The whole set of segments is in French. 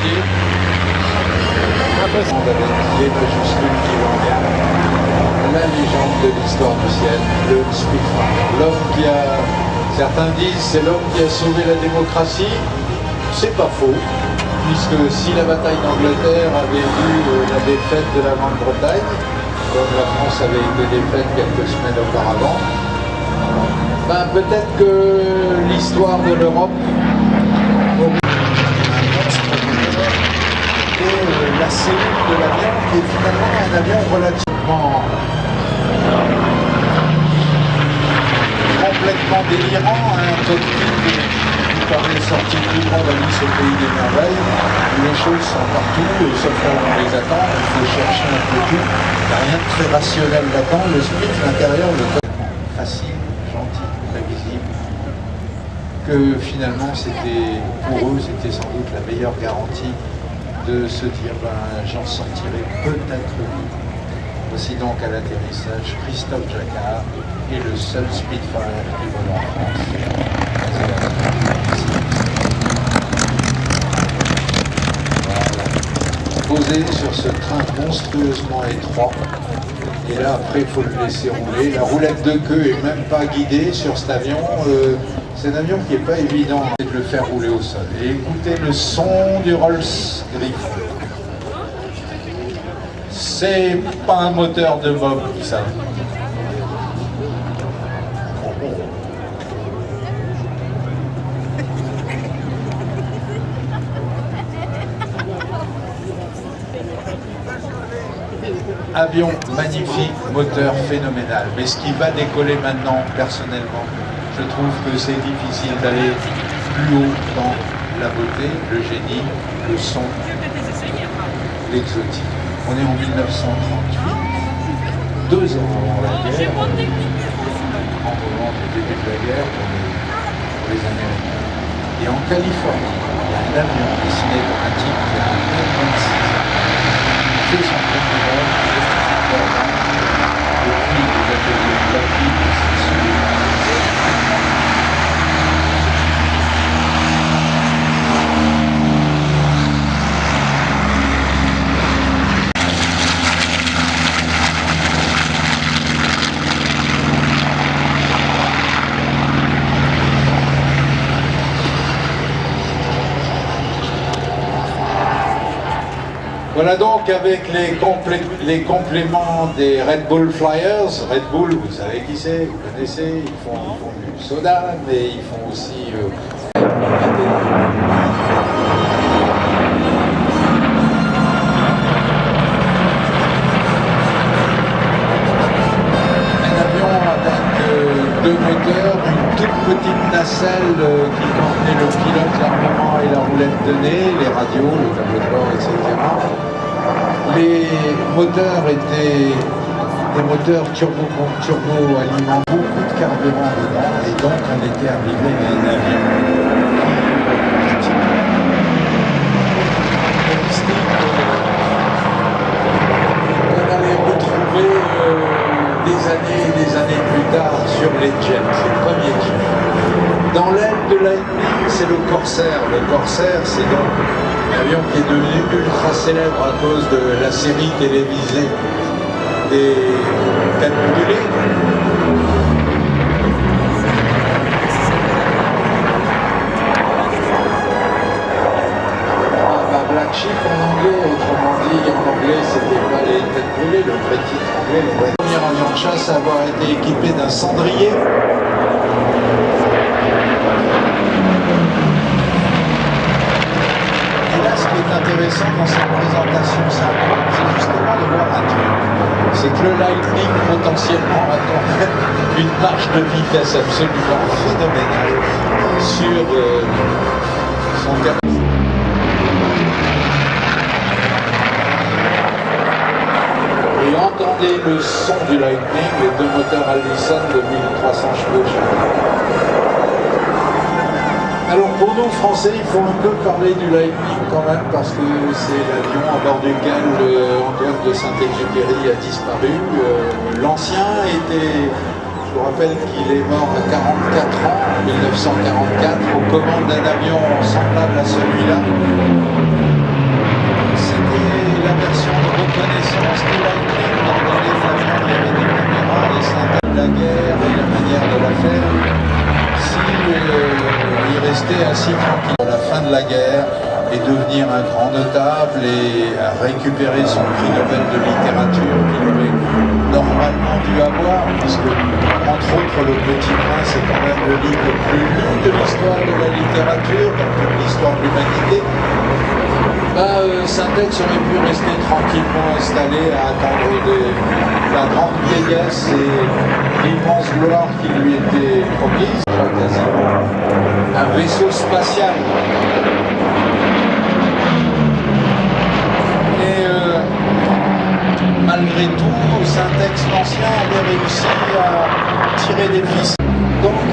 chantier. Avec les majuscules qui vont bien. La légende de l'histoire du ciel, le Spitfire. L'homme qui a, certains disent, c'est l'homme qui a sauvé la démocratie. C'est pas faux, puisque si la bataille d'Angleterre avait vu la défaite de la Grande-Bretagne, comme la France avait été défaite quelques semaines auparavant, ben peut-être que l'histoire de l'Europe et la cellule de l'avion qui est finalement un avion relativement complètement délirant, un cockpit qui parlait sorti de plus grande Alice au pays des merveilles, où les choses sont partout, sauf qu'on les attend, il faut chercher un peu tout, il n'y a rien de très rationnel là-dedans, le split, l'intérieur, le cockpit, facile, gentil, prévisible, que finalement c'était, pour eux, c'était sans doute la meilleure garantie de se dire, ben, j'en sortirai peut-être libre. Voici donc à l'atterrissage Christophe Jacquard et le seul Spitfire qui vole en France. Voilà. Posé sur ce train monstrueusement étroit. Et là, après, il faut le laisser rouler. La roulette de queue est même pas guidée sur cet avion. C'est un avion qui n'est pas évident de le faire rouler au sol. Et écoutez le son du Rolls Griffon. C'est pas un moteur de mob, ça. Avion magnifique, moteur phénoménal. Mais ce qui va décoller maintenant, personnellement, je trouve que c'est difficile d'aller plus haut dans la beauté, le génie, le son, l'exotique. On est en 1938, 2 ans avant la guerre, en moment au début de la guerre pour les Américains. Et en Californie, il y a un avion dessiné par un type qui a 26 ans. Il fait son premier vol, depuis les ateliers de Lapide, voilà donc avec les compléments des Red Bull Flyers. Red Bull, vous savez qui c'est, vous connaissez, ils font du soda, mais ils font aussi... un avion avec 2 moteurs, une toute petite nacelle qui contenait le pilote, l'armement et la roulette de nez, les radios, le tableau de bord, etc. Les moteurs étaient des moteurs turbo alimentant beaucoup de carburant dedans, et donc on était arrivé à un avion qu'on allait retrouver des années plus tard sur les jets, c'est le premier jet. Dans l'aile de Lightning, c'est le Corsair. Le Corsair, c'est donc un avion qui est devenu ultra célèbre à cause de la série télévisée des 4 brûlés. Black Sheep en anglais, autrement dit, en anglais, c'était pas les têtes brûlées, le vrai titre anglais, le premier avion de chasse à avoir été équipé d'un cendrier. Et là, ce qui est intéressant dans cette présentation simple, c'est justement de voir un truc. C'est que le Lightning, potentiellement, attend une marche de vitesse absolument phénoménale sur son terrain. Et entendez le son du Lightning, les 2 moteurs Allison de 1300 chevaux chacun. Alors pour nous Français, il faut un peu parler du Lightning quand même, parce que c'est l'avion à bord duquel Antoine de Saint-Exupéry a disparu. L'ancien était, je vous rappelle qu'il est mort à 44 ans, en 1944, aux commandes d'un avion semblable à celui-là. de la guerre et devenir un grand notable et récupérer son prix Nobel de littérature qu'il aurait normalement dû avoir, puisque, entre autres, Le Petit Prince est quand même le livre le plus lu de l'histoire de la littérature, comme de l'histoire de l'humanité. Saint-Ex aurait pu rester tranquillement installé à attendre la grande vieillesse et l'immense gloire qui lui était promise, quasiment un vaisseau spatial. Et malgré tout, Saint-Ex l'Ancien avait réussi à tirer des fils. Donc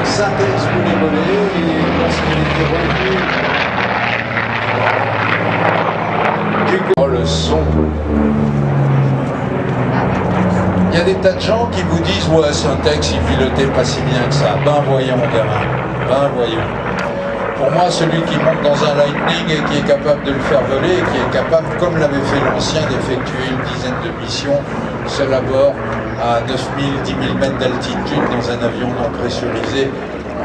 Saint-Ex voulait voler et lorsqu'il était revenu le son. Il y a des tas de gens qui vous disent ouais, Saint-Ex il pilotait pas si bien que ça. Ben voyons gamin, ben voyons. Pour moi, celui qui monte dans un Lightning et qui est capable de le faire voler, et qui est capable, comme l'avait fait l'ancien, d'effectuer une dizaine de missions seul à bord à 9000, 10 000 mètres d'altitude dans un avion non pressurisé,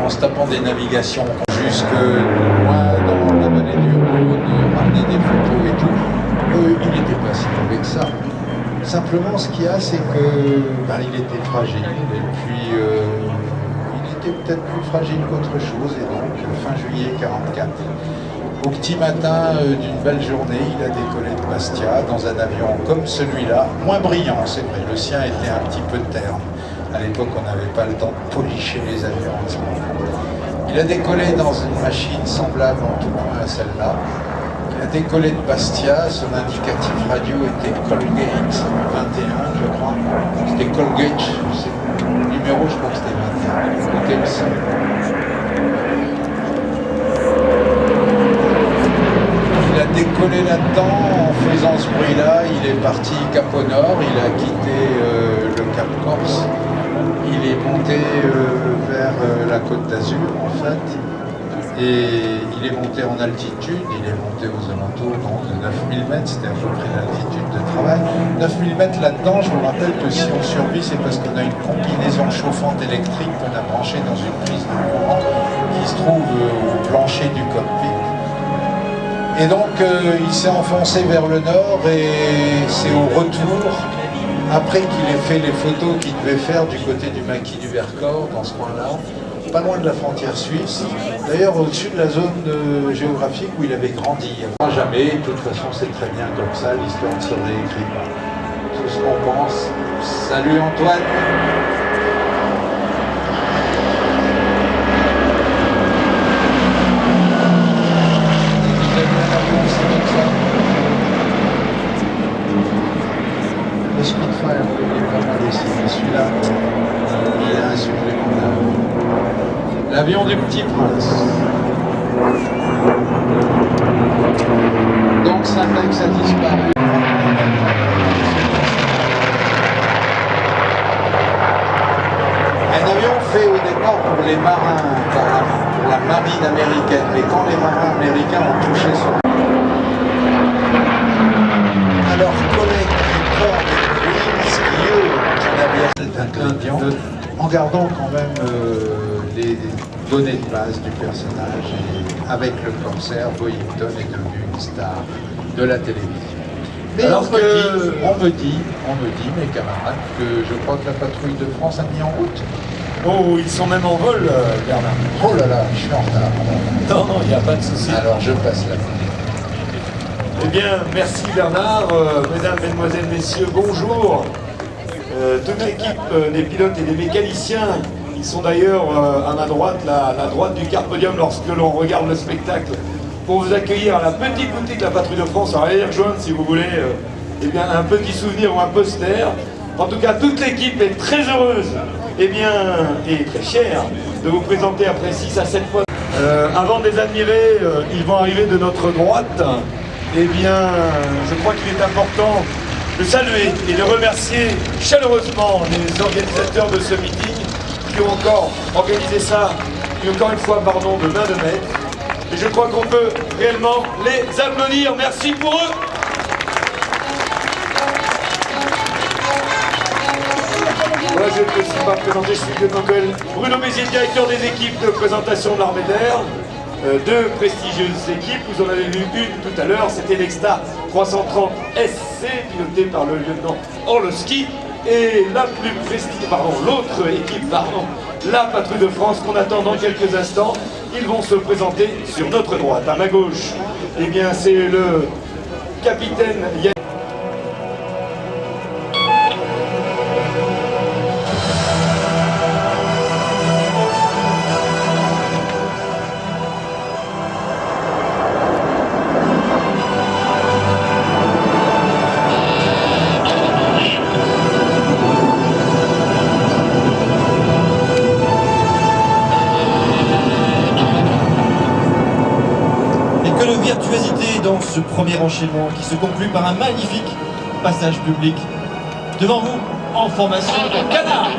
en se tapant des navigations jusque loin dans la vallée du Rhône, ramener des photos et tout. Il n'était pas si mauvais que ça. Simplement, ce qu'il y a, c'est que il était fragile, et puis il était peut-être plus fragile qu'autre chose, et donc, fin juillet 1944, au petit matin d'une belle journée, il a décollé de Bastia dans un avion comme celui-là, moins brillant, c'est vrai, le sien était un petit peu terne. À l'époque, on n'avait pas le temps de policher les avions en ce moment. Il a décollé dans une machine semblable en tout point à celle-là. Il a décollé de Bastia, son indicatif radio était Colgate 21, je crois. C'était Colgate, le numéro, je crois que c'était 21. Écoutez le son. Il a décollé là-dedans, en faisant ce bruit-là, il est parti Cap au Nord, il a quitté le Cap Corse, il est monté vers la Côte d'Azur, en fait. Et il est monté en altitude, il est monté aux alentours de 9000 mètres, c'était à peu près l'altitude de travail. 9000 mètres là-dedans, je vous rappelle que si on survit, c'est parce qu'on a une combinaison chauffante électrique qu'on a branchée dans une prise de courant qui se trouve au plancher du cockpit. Et donc il s'est enfoncé vers le nord et c'est au retour, après qu'il ait fait les photos qu'il devait faire du côté du maquis du Vercors, dans ce coin-là, pas loin de la frontière suisse, d'ailleurs au-dessus de la zone géographique où il avait grandi. Jamais, de toute façon c'est très bien comme ça, l'histoire ne se réécrit pas. Tout ce qu'on pense. Salut Antoine. Le Spitfire, il est pas mal ici, mais celui-là, il a un supplémentaire. L'avion du Petit Prince. Donc Saint-Ex a disparu. Un avion fait au départ pour les marins, pour la marine américaine. Mais quand les marins américains ont touché son... Alors collègues qui forment ce qui eux, d'ingrédients, en gardant quand même les données de base du personnage. Et avec le Corsair, Boyington est devenu une star de la télévision. Mais alors on me dit, mes camarades, que je crois que la patrouille de France a mis en route. Oh, ils sont même en vol, Bernard. Oh là là, je suis en retard. Non, il n'y a pas de souci. Alors je passe la main. Eh bien, merci Bernard. Mesdames, Mesdemoiselles, Messieurs, bonjour. Toute l'équipe des pilotes et des mécaniciens, ils sont d'ailleurs à ma droite, la droite du quart podium lorsque l'on regarde le spectacle, pour vous accueillir à la petite boutique La Patrouille de France. Alors allez y rejoindre si vous voulez eh bien, un petit souvenir ou un poster. En tout cas, toute l'équipe est très heureuse et très fière de vous présenter après 6 à 7 fois. Avant de les admirer, ils vont arriver de notre droite. Eh bien, je crois qu'il est important de saluer et de remercier chaleureusement les organisateurs de ce meeting qui ont encore organisé ça, encore une fois, pardon, de main de maître. Et je crois qu'on peut réellement les applaudir. Merci pour eux. Voilà, je ne peux aussi pas présenter, je suis le lieutenant-colonel Bruno Bézier, directeur des équipes de présentation de l'armée d'air. deux prestigieuses équipes. Vous en avez vu une tout à l'heure, c'était l'Exta 330 SC, pilotée par le lieutenant Orlowski. Et la plus prestigieuse, l'autre équipe, la Patrouille de France qu'on attend dans quelques instants. Ils vont se présenter sur notre droite. À ma gauche, eh bien c'est le capitaine Yannick. Virtuosité dans ce premier enchaînement qui se conclut par un magnifique passage public. Devant vous, en formation de canard.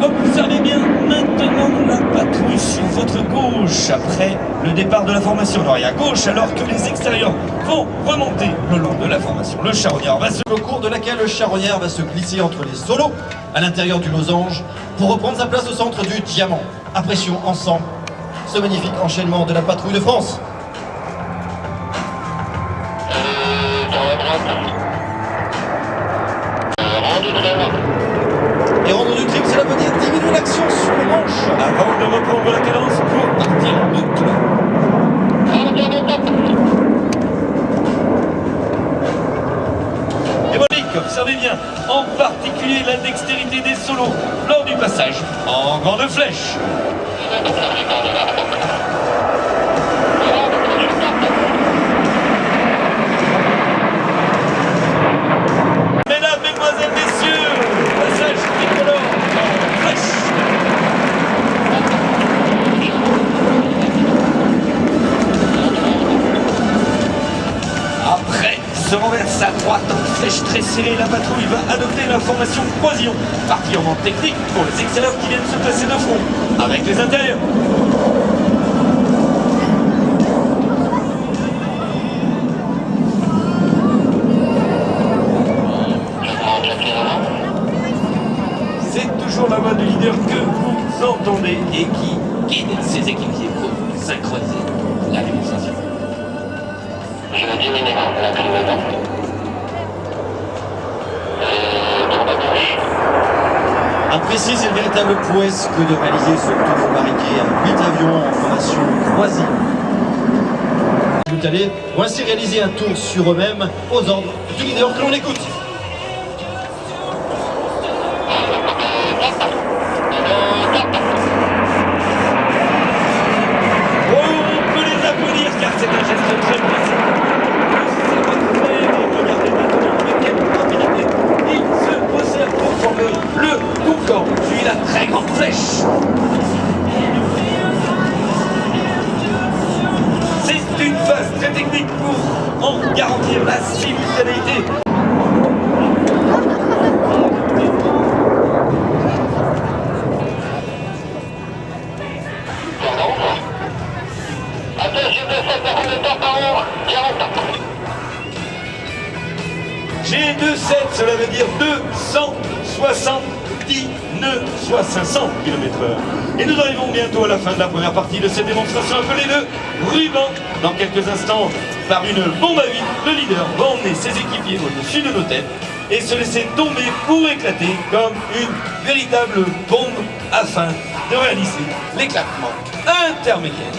Observez bien maintenant la patrouille sur votre gauche après le départ de la formation. Alors, à gauche, alors que les extérieurs vont remonter le long de la formation. Le charognard va se... Au cours de laquelle le charognard va se glisser entre les solos à l'intérieur du losange pour reprendre sa place au centre du diamant. Apprécions ensemble ce magnifique enchaînement de la Patrouille de France. Et rendre du trip, cela veut dire diminuer l'action sur le manche avant de reprendre la cadence pour partir en boucle. Observez bien, en particulier la dextérité des solos lors du passage en grande flèche. Mesdames, mesdemoiselles, messieurs, passage tricolore en flèche. Après se renverse à droite en flèche très serrée, la patrouille va adopter la formation croisillon, particulièrement technique pour les extérieurs qui viennent se placer de front avec les intérieurs. C'est toujours la voix du leader que vous entendez et qui guide ses équipiers pour synchroniser la démonstration. Je diminue l'inclinaison. Appréciez, c'est une véritable prouesse que de réaliser ce tour mariqué à 8 avions en formation croisée. Vous allez ainsi réaliser un tour sur eux-mêmes aux ordres du leader que l'on écoute. On peut les applaudir car c'est un geste très précis. Regardez maintenant avec quelle rapidité il se resserre pour former le Concorde, puis la très grande flèche. C'est une phase très technique pour en garantir la simultanéité. G27, cela veut dire 270 nœuds, soit 500 km/h. Et nous arrivons bientôt à la fin de la première partie de cette démonstration appelée le ruban. Dans quelques instants, par une bombe à vide, le leader va emmener ses équipiers au-dessus de nos têtes et se laisser tomber pour éclater comme une véritable bombe afin de réaliser l'éclatement intermédiaire.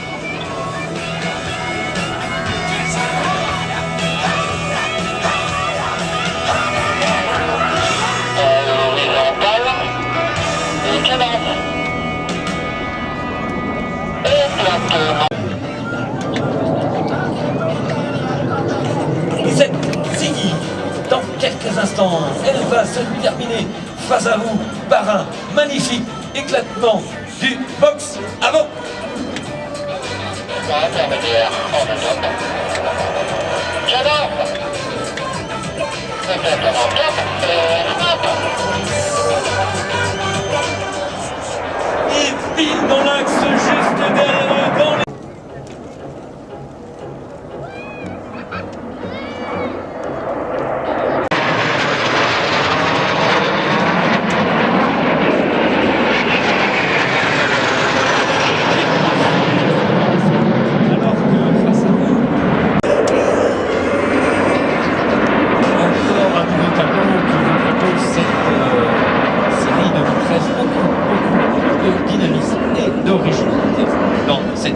Cette Ziggy, dans quelques instants, elle va se terminer face à vous par un magnifique éclatement du box avant. Intermédiaire en attaque. J'adore. Exactement top et snap. Et pile dans l'axe juste derrière eux, dans les...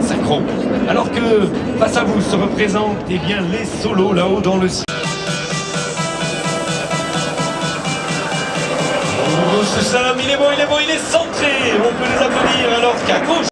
synchro. Alors que face à vous se représentent eh bien, les solos là-haut dans le ciel. Ce slalom, il est beau, il est centré. On peut les applaudir alors qu'à gauche...